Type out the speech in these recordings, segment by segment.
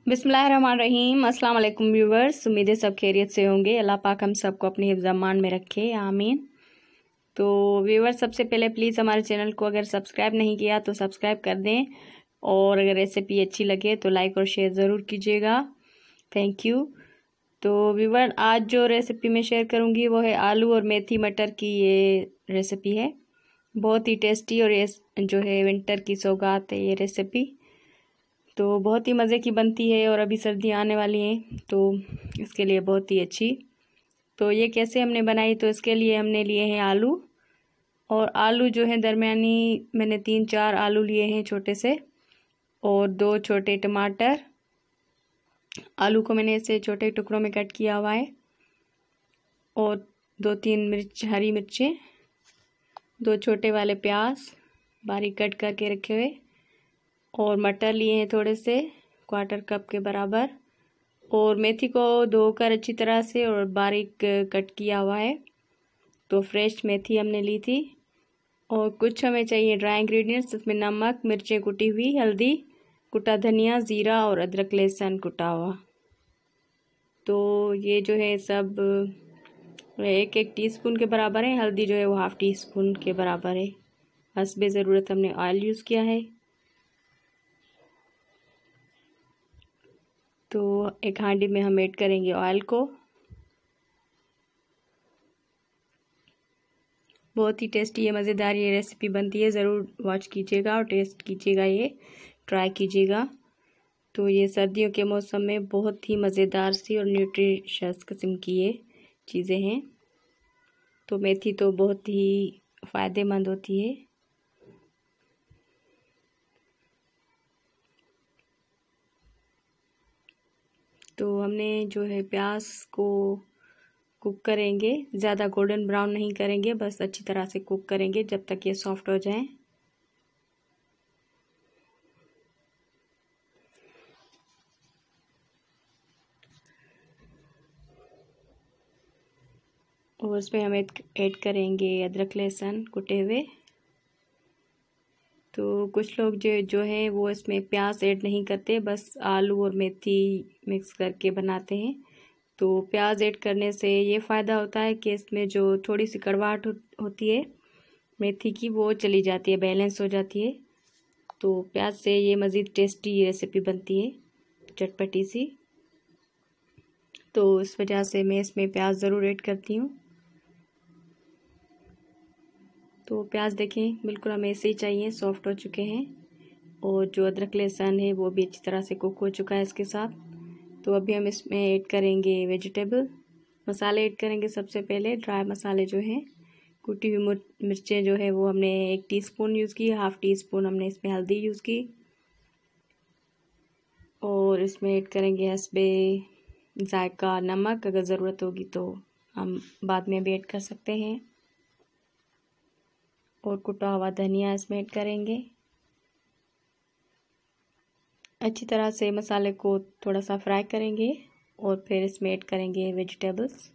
बिस्मिल्लाहिर्रहमानिर्रहीम। अस्सलाम वालेकुम व्यूवर्स, उम्मीद है सब खैरियत से होंगे। अल्लाह पाक हम सबको अपने हिफ्ज़ अमान में रखे, आमीन। तो व्यूवर्स, सबसे पहले प्लीज़ हमारे चैनल को अगर सब्सक्राइब नहीं किया तो सब्सक्राइब कर दें, और अगर रेसिपी अच्छी लगे तो लाइक और शेयर ज़रूर कीजिएगा। Thank you. तो व्यूवर, आज जो रेसिपी मैं शेयर करूँगी वो है आलू और मेथी मटर की ये रेसिपी है। बहुत ही टेस्टी और ये जो है विंटर की सौगात है ये रेसिपी। तो बहुत ही मज़े की बनती है और अभी सर्दियाँ आने वाली हैं तो इसके लिए बहुत ही अच्छी। तो ये कैसे हमने बनाई, तो इसके लिए हमने लिए हैं आलू, और आलू जो है दरमियानी मैंने 3-4 आलू लिए हैं छोटे से, और 2 छोटे टमाटर। आलू को मैंने ऐसे छोटे टुकड़ों में कट किया हुआ है, और 2-3 हरी मिर्चें, 2 छोटे वाले प्याज बारीक कट करके रखे हुए, और मटर लिए हैं थोड़े से 1/4 कप के बराबर, और मेथी को धोकर अच्छी तरह से और बारीक कट किया हुआ है। तो फ्रेश मेथी हमने ली थी। और कुछ हमें चाहिए ड्राई इंग्रेडिएंट्स, इसमें नमक, मिर्चें कुटी हुई, हल्दी, कुटा धनिया, ज़ीरा और अदरक लहसुन कुटा हुआ। तो ये जो है सब 1-1 टीस्पून के बराबर है। हल्दी जो है वो 1/2 टीस्पून के बराबर है। हस्बे ज़रूरत हमने ऑयल यूज़ किया है। तो एक हांडी में हम ऐड करेंगे ऑयल को। बहुत ही टेस्टी है, मज़ेदार ये रेसिपी बनती है। ज़रूर वॉच कीजिएगा और टेस्ट कीजिएगा, ये ट्राई कीजिएगा। तो ये सर्दियों के मौसम में बहुत ही मज़ेदार सी और न्यूट्रिशियस किस्म की ये चीज़ें हैं। तो मेथी तो बहुत ही फ़ायदेमंद होती है। तो हमने जो है प्याज को कुक करेंगे, ज़्यादा गोल्डन ब्राउन नहीं करेंगे, बस अच्छी तरह से कुक करेंगे जब तक ये सॉफ्ट हो जाएं। और उसमें हम ऐड करेंगे अदरक लहसुन कुटे हुए। तो कुछ लोग जो है वो इसमें प्याज ऐड नहीं करते, बस आलू और मेथी मिक्स करके बनाते हैं। तो प्याज ऐड करने से ये फ़ायदा होता है कि इसमें जो थोड़ी सी कड़वाहट होती है मेथी की, वो चली जाती है, बैलेंस हो जाती है। तो प्याज से ये मज़ीद टेस्टी रेसिपी बनती है, चटपटी सी। तो इस वजह से मैं इसमें प्याज ज़रूर ऐड करती हूँ। तो प्याज देखें बिल्कुल हमें ऐसे ही चाहिए, सॉफ्ट हो चुके हैं, और जो अदरक लहसुन है वो भी अच्छी तरह से कुक हो चुका है इसके साथ। तो अभी हम इसमें ऐड करेंगे वेजिटेबल मसाले। ऐड करेंगे सबसे पहले ड्राई मसाले जो हैं, कुटी हुई मिर्चें जो है वो हमने 1 टीस्पून यूज़ की, 1/2 टीस्पून हमने इसमें हल्दी यूज़ की, और इसमें ऐड करेंगे हस्बे जायका नमक। अगर ज़रूरत होगी तो हम बाद में भी ऐड कर सकते हैं, और कुटा हुआ धनिया इसमें ऐड करेंगे। अच्छी तरह से मसाले को थोड़ा सा फ्राई करेंगे, और फिर इसमें ऐड करेंगे वेजिटेबल्स।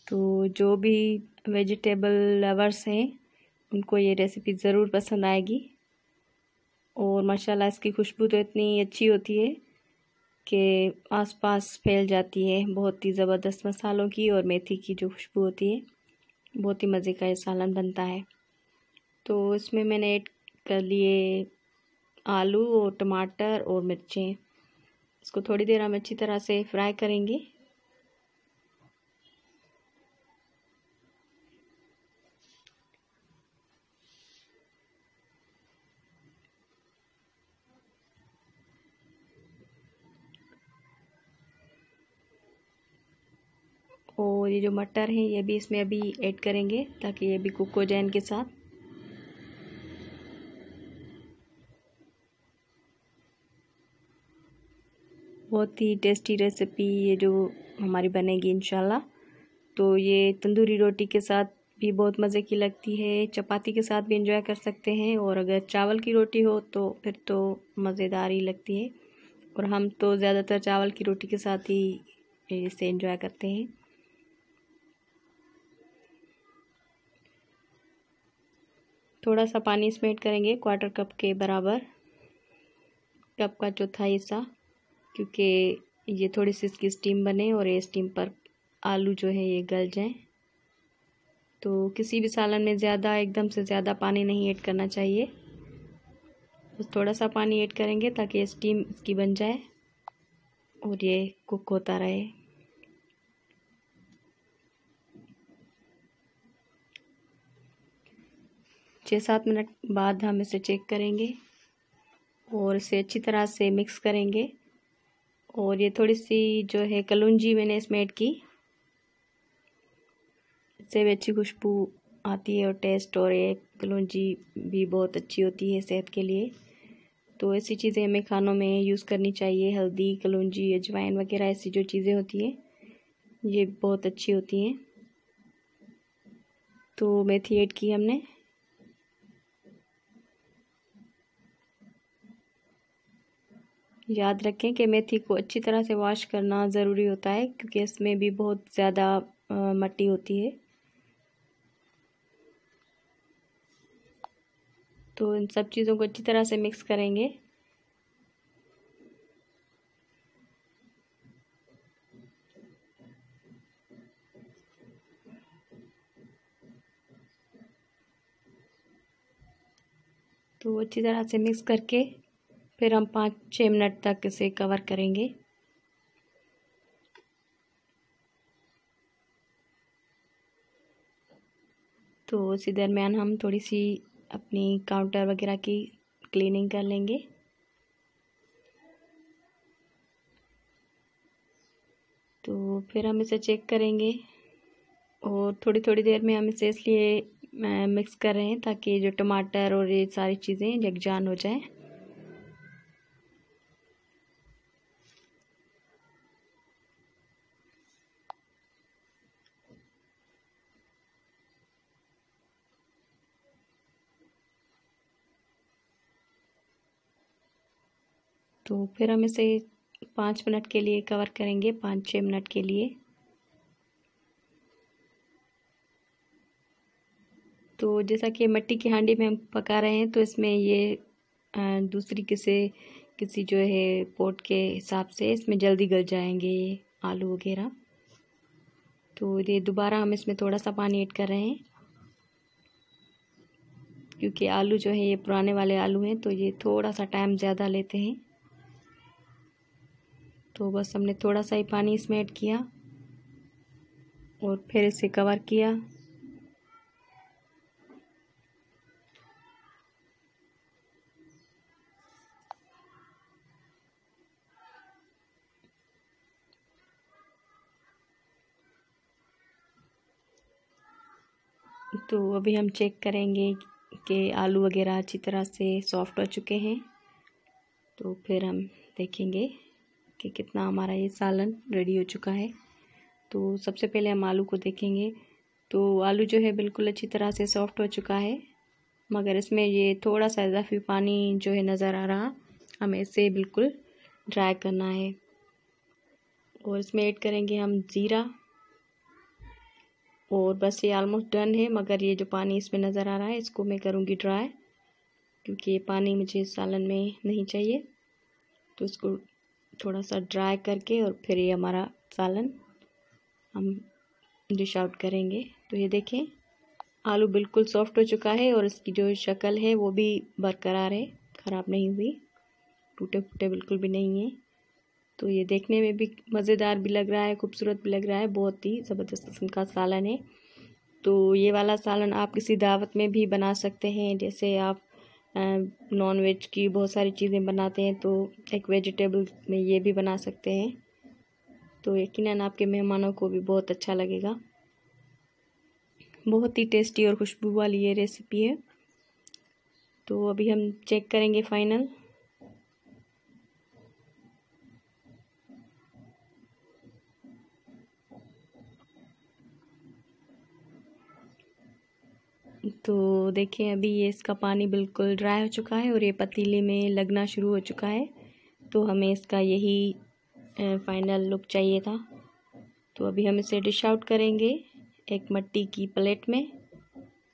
तो जो भी वेजिटेबल लवर्स हैं उनको ये रेसिपी ज़रूर पसंद आएगी। और माशाल्लाह इसकी खुशबू तो इतनी अच्छी होती है कि आसपास फैल जाती है। बहुत ही ज़बरदस्त मसालों की और मेथी की जो खुशबू होती है, बहुत ही मज़े का ये सालन बनता है। तो इसमें मैंने ऐड कर लिए आलू और टमाटर और मिर्चें। इसको थोड़ी देर हम अच्छी तरह से फ्राई करेंगे। और ये जो मटर है ये भी इसमें अभी ऐड करेंगे ताकि ये भी कुक हो जाए इनके साथ। बहुत ही टेस्टी रेसिपी ये जो हमारी बनेगी इंशाल्लाह। तो ये तंदूरी रोटी के साथ भी बहुत मज़े की लगती है, चपाती के साथ भी इंजॉय कर सकते हैं, और अगर चावल की रोटी हो तो फिर तो मज़ेदार ही लगती है। और हम तो ज़्यादातर चावल की रोटी के साथ ही इसे इंजॉय करते हैं। थोड़ा सा पानी इसमें ऐड करेंगे, 1/4 कप के बराबर, कप का चौथाई हिस्सा, क्योंकि ये थोड़ी सी इसकी स्टीम बने और ये स्टीम पर आलू जो है ये गल जाएं। तो किसी भी सालन में ज़्यादा, एकदम से ज़्यादा पानी नहीं ऐड करना चाहिए, बस थोड़ा सा पानी ऐड करेंगे ताकि ये स्टीम इसकी बन जाए और ये कुक होता रहे। छः 7 मिनट बाद हम इसे चेक करेंगे और इसे अच्छी तरह से मिक्स करेंगे। और ये थोड़ी सी जो है कलौंजी मैंने इसमें ऐड की, इससे भी अच्छी खुशबू आती है और टेस्ट, और ये कलौंजी भी बहुत अच्छी होती है सेहत के लिए। तो ऐसी चीज़ें हमें खानों में यूज़ करनी चाहिए, हल्दी, कलौंजी, अजवाइन वगैरह ऐसी जो चीज़ें होती हैं ये बहुत अच्छी होती हैं। तो मेथी ऐड की हमने, याद रखें कि मेथी को अच्छी तरह से वॉश करना ज़रूरी होता है, क्योंकि इसमें भी बहुत ज़्यादा मट्टी होती है। तो इन सब चीज़ों को अच्छी तरह से मिक्स करेंगे। तो अच्छी तरह से मिक्स करके फिर हम 5-6 मिनट तक इसे कवर करेंगे। तो इसी दरमियान हम थोड़ी सी अपनी काउंटर वगैरह की क्लीनिंग कर लेंगे। तो फिर हम इसे चेक करेंगे और थोड़ी थोड़ी देर में हम इसे इसलिए मिक्स कर रहे हैं ताकि जो टमाटर और ये सारी चीज़ें यकजान हो जाएं। तो फिर हम इसे 5 मिनट के लिए कवर करेंगे, 5-6 मिनट के लिए। तो जैसा कि मिट्टी की हांडी में हम पका रहे हैं, तो इसमें ये दूसरी किसी जो है पोट के हिसाब से इसमें जल्दी गल जाएंगे ये आलू वगैरह। तो ये दोबारा हम इसमें थोड़ा सा पानी ऐड कर रहे हैं, क्योंकि आलू जो है ये पुराने वाले आलू हैं, तो ये थोड़ा सा टाइम ज़्यादा लेते हैं। तो बस हमने थोड़ा सा ही पानी इसमें ऐड किया और फिर इसे कवर किया। तो अभी हम चेक करेंगे कि आलू वगैरह अच्छी तरह से सॉफ्ट हो चुके हैं। तो फिर हम देखेंगे कि कितना हमारा ये सालन रेडी हो चुका है। तो सबसे पहले हम आलू को देखेंगे। तो आलू जो है बिल्कुल अच्छी तरह से सॉफ्ट हो चुका है, मगर इसमें ये थोड़ा सा इजाफी पानी जो है नज़र आ रहा, हमें इसे बिल्कुल ड्राई करना है। और इसमें ऐड करेंगे हम ज़ीरा, और बस ये ऑलमोस्ट डन है। मगर ये जो पानी इसमें नज़र आ रहा है इसको मैं करूँगी ड्राई, क्योंकि ये पानी मुझे सालन में नहीं चाहिए। तो इसको थोड़ा सा ड्राई करके और फिर ये हमारा सालन हम डिश आउट करेंगे। तो ये देखें, आलू बिल्कुल सॉफ्ट हो चुका है और इसकी जो शक्ल है वो भी बरकरार है, ख़राब नहीं हुई, टूटे फूटे बिल्कुल भी नहीं है। तो ये देखने में भी मज़ेदार भी लग रहा है, खूबसूरत भी लग रहा है, बहुत ही ज़बरदस्त किस्म का सालन है। तो ये वाला सालन आप किसी दावत में भी बना सकते हैं। जैसे आप नॉन वेज की बहुत सारी चीज़ें बनाते हैं, तो एक वेजिटेबल में ये भी बना सकते हैं। तो यकीनन आपके मेहमानों को भी बहुत अच्छा लगेगा। बहुत ही टेस्टी और खुशबू वाली ये रेसिपी है। तो अभी हम चेक करेंगे फाइनल। तो देखिए, अभी ये इसका पानी बिल्कुल ड्राई हो चुका है और ये पतीले में लगना शुरू हो चुका है। तो हमें इसका यही फाइनल लुक चाहिए था। तो अभी हम इसे डिश आउट करेंगे एक मिट्टी की प्लेट में।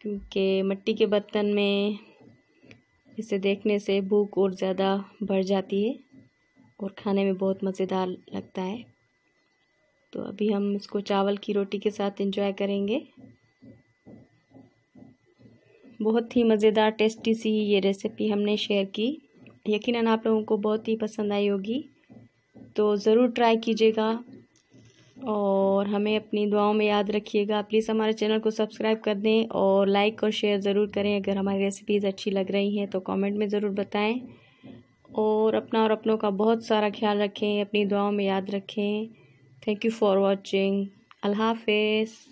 क्योंकि मिट्टी के बर्तन में इसे देखने से भूख और ज़्यादा बढ़ जाती है और खाने में बहुत मज़ेदार लगता है। तो अभी हम इसको चावल की रोटी के साथ एंजॉय करेंगे। बहुत ही मज़ेदार टेस्टी सी ये रेसिपी हमने शेयर की, यकीनन आप लोगों को बहुत ही पसंद आई होगी। तो ज़रूर ट्राई कीजिएगा और हमें अपनी दुआओं में याद रखिएगा। प्लीज़ हमारे चैनल को सब्सक्राइब कर दें और लाइक और शेयर ज़रूर करें। अगर हमारी रेसिपीज़ अच्छी लग रही हैं तो कमेंट में ज़रूर बताएं और अपना और अपनों का बहुत सारा ख्याल रखें, अपनी दुआओं में याद रखें। Thank you for watching. Allah हाफ़िज़।